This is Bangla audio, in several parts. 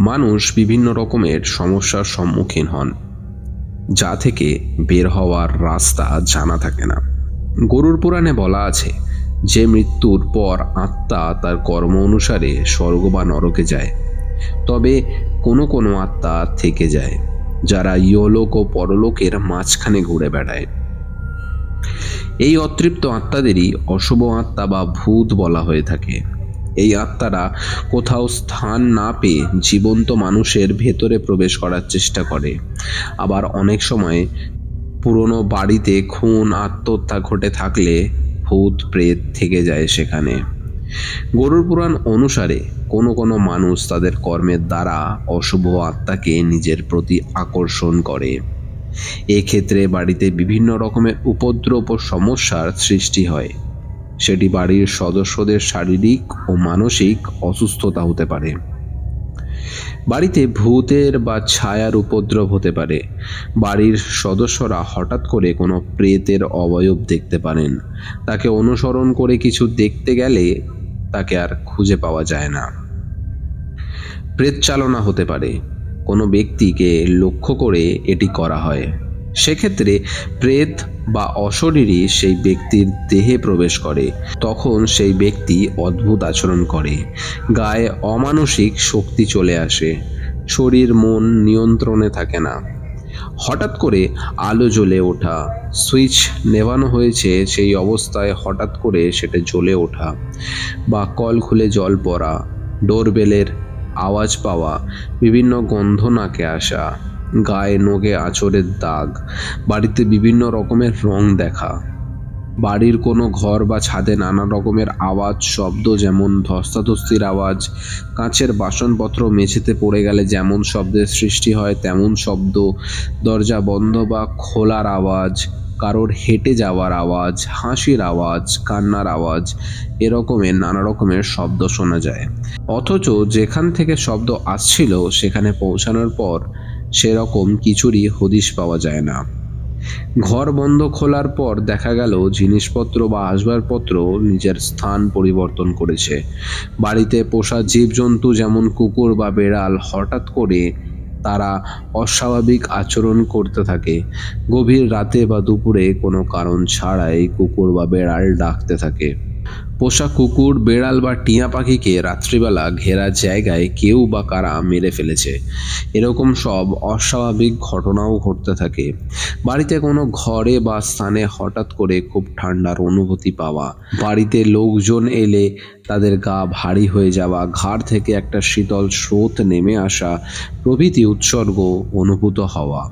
মানুষ বিভিন্ন রকমের সমস্যার সম্মুখীন হন, যা থেকে বের হওয়ার রাস্তা জানা থাকে না। গরুড় পুরাণে বলা আছে যে মৃত্যুর পর আত্মা তার কর্ম অনুসারে স্বর্গ বা নরকে যায়, তবে কোনো কোনো আত্মা থেকে যায় যারা ইহলোক ও পরলোকের মাঝখানে ঘুরে বেড়ায়। এই অতৃপ্ত আত্মাদেরই অশুভ আত্মা বা ভূত বলা হয়ে থাকে। এই আত্মারা কোথাও স্থান না পেয়ে জীবন্ত মানুষের ভেতরে প্রবেশ করার চেষ্টা করে। আবার অনেক সময় পুরনো বাড়িতে খুন আত্মহত্যা ঘটে থাকলে ভূত প্রেত থেকে যায় সেখানে। গরুড় পুরাণ অনুসারে কোনো কোনো মানুষ তাদের কর্মের দ্বারা অশুভ আত্মাকে নিজের প্রতি আকর্ষণ করে। এক্ষেত্রে বাড়িতে বিভিন্ন রকমের উপদ্রব ও সমস্যার সৃষ্টি হয়। সেটি বাড়ির সদস্যদের শারীরিক ও মানসিক অসুস্থতা হতে পারে। বাড়িতে ভূতের বা ছায়ার উপদ্রব হতে পারে। বাড়ির সদস্যরা হঠাৎ করে কোনো প্রেতের অবয়ব দেখতে পারেন। তাকে অনুসরণ করে কিছু দেখতে গেলে তাকে আর খুঁজে পাওয়া যায় না। প্রেত চালনা হতে পারে। কোনো ব্যক্তিকে লক্ষ্য করে এটি করা হয়। সেক্ষেত্রে প্রেত বা অশরীরী সেই ব্যক্তির দেহে প্রবেশ করে। তখন সেই ব্যক্তি অদ্ভুত আচরণ করে। গায়ে অমানসিক শক্তি চলে আসে। শরীর মন নিয়ন্ত্রণে থাকে না। হঠাৎ করে আলো জ্বলে ওঠা, সুইচ নেভানো হয়েছে সেই অবস্থায় হঠাৎ করে সেটা জ্বলে ওঠা, বা কল খুলে জল পড়া, ডোরবেলের আওয়াজ পাওয়া, বিভিন্ন গন্ধ নাকে আসা, গায়ে নোগে আঁচড়ের দাগ, বাড়িতে বিভিন্ন রকমের রং দেখা, বাড়ির কোনো ঘর বা ছাদে নানা রকমের আওয়াজ শব্দ, যেমন ধস্তাধস্তির আওয়াজ, কাঁচের বাসনপত্র মেঝেতে পড়ে গেলে যেমন শব্দের সৃষ্টি হয় তেমন শব্দ, দরজা বন্ধ বা খোলার আওয়াজ, কারোর হেঁটে যাওয়ার আওয়াজ, হাসির আওয়াজ, কান্নার আওয়াজ, এরকমের নানা রকমের শব্দ শোনা যায়। অথচ যেখান থেকে শব্দ আসছিল সেখানে পৌঁছানোর পর সেরকম কিছুরই হদিশ পাওয়া যায় না। ঘর বন্ধ খোলার পর দেখা গেল জিনিসপত্র বা আসবাবপত্র নিজের স্থান পরিবর্তন করেছে। বাড়িতে পোষা জীবজন্তু যেমন কুকুর বা বেড়াল হঠাৎ করে তারা অস্বাভাবিক আচরণ করতে থাকে। গভীর রাতে বা দুপুরে কোনো কারণ ছাড়াই কুকুর বা বেড়াল ডাকতে থাকে। পোষা কুকুর, বেড়াল বা টিয়া পাখিকে রাত্রিবেলা ঘেরা জায়গায় কেউ বা কারা মেরে ফেলেছে। এরকম সব অস্বাভাবিক ঘটনাও ঘটতে থাকে। বাড়িতে কোনো ঘরে বা স্থানে হঠাৎ করে খুব ঠান্ডার অনুভূতি পাওয়া, বাড়িতে লোকজন এলে তাদের গা ভারী হয়ে যাওয়া, ঘাড় থেকে একটা শীতল স্রোত নেমে আসা প্রভৃতি উৎসর্গ অনুভূত হওয়া,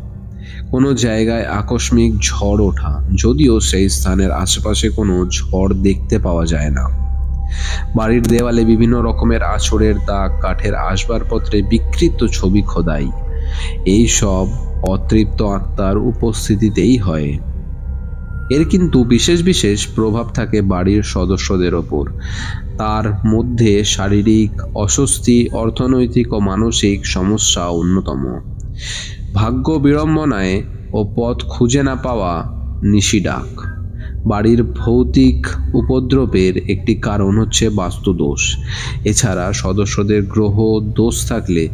কোনো জায়গায় আকস্মিক ঝড় ওঠা, যদিও সেই স্থানের আশেপাশে কোনো ঝড় দেখতে পাওয়া যায় না। বাড়ির দেওয়ালে বিভিন্ন রকমের আঁচড়ের দাগ, কাঠের আসবাবপত্রে বিকৃত ছবি খোদাই, এই সব অতৃপ্ত আত্মার উপস্থিতিতেই হয়। এর কিন্তু বিশেষ বিশেষ প্রভাব থাকে বাড়ির সদস্যদের ওপর। তার মধ্যে শারীরিক অস্বস্তি, অর্থনৈতিক ও মানসিক সমস্যা অন্যতম। ভাগ্য বিড়ম্বনায় ও পথ খুঁজে না পাওয়া নিশিডাক। বাড়ির ভৌতিক উপদ্রবের একটি কারণ হচ্ছে বাস্তুদোষ। এছাড়া সদস্যদের গ্রহ দোষ থাকলে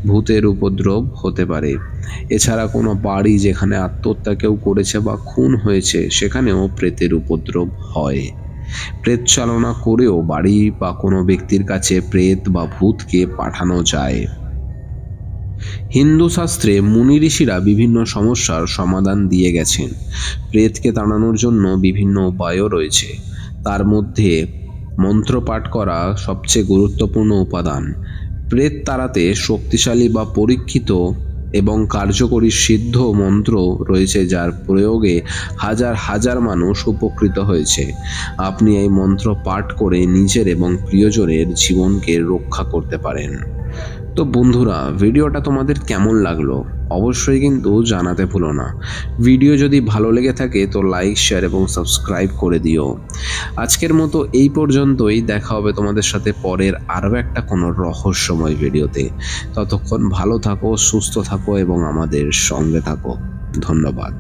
ভূতের উপদ্রব হতে পারে। এছাড়া কোনো বাড়ি যেখানে আত্মহত্যা কেউ করেছে বা খুন হয়েছে সেখানেও প্রেতের উপদ্রব হয়। প্রেত চালনা করেও বাড়ি বা কোনো ব্যক্তির কাছে প্রেত বা ভূতকে পাঠানো যায়। হিন্দু শাস্ত্রে মুনি ঋষিরা বিভিন্ন সমস্যার সমাধান দিয়ে গেছেন। প্রেতকে তাড়ানোর জন্য বিভিন্ন উপায়ও রয়েছে। তার মধ্যে মন্ত্রপাঠ করা সবচেয়ে গুরুত্বপূর্ণ উপাদান। প্রেত তাড়াতে শক্তিশালী বা পরীক্ষিত এবং কার্যকরী সিদ্ধ মন্ত্র রয়েছে, যার প্রয়োগে হাজার হাজার মানুষ উপকৃত হয়েছে। আপনি এই মন্ত্র পাঠ করে নিজের এবং প্রিয়জনের জীবনকে রক্ষা করতে পারেন। তো বন্ধুরা, ভিডিওটা তোমাদের কেমন লাগলো অবশ্যই কিন্তু জানাতে ভুলো না। ভিডিও যদি ভালো লেগে থাকে তো লাইক, শেয়ার এবং সাবস্ক্রাইব করে দিও। আজকের মতো এই পর্যন্তই। দেখা হবে তোমাদের সাথে পরের আরও একটা কোনো রহস্যময় ভিডিওতে। ততক্ষণ ভালো থাকো, সুস্থ থাকো এবং আমাদের সঙ্গে থাকো। ধন্যবাদ।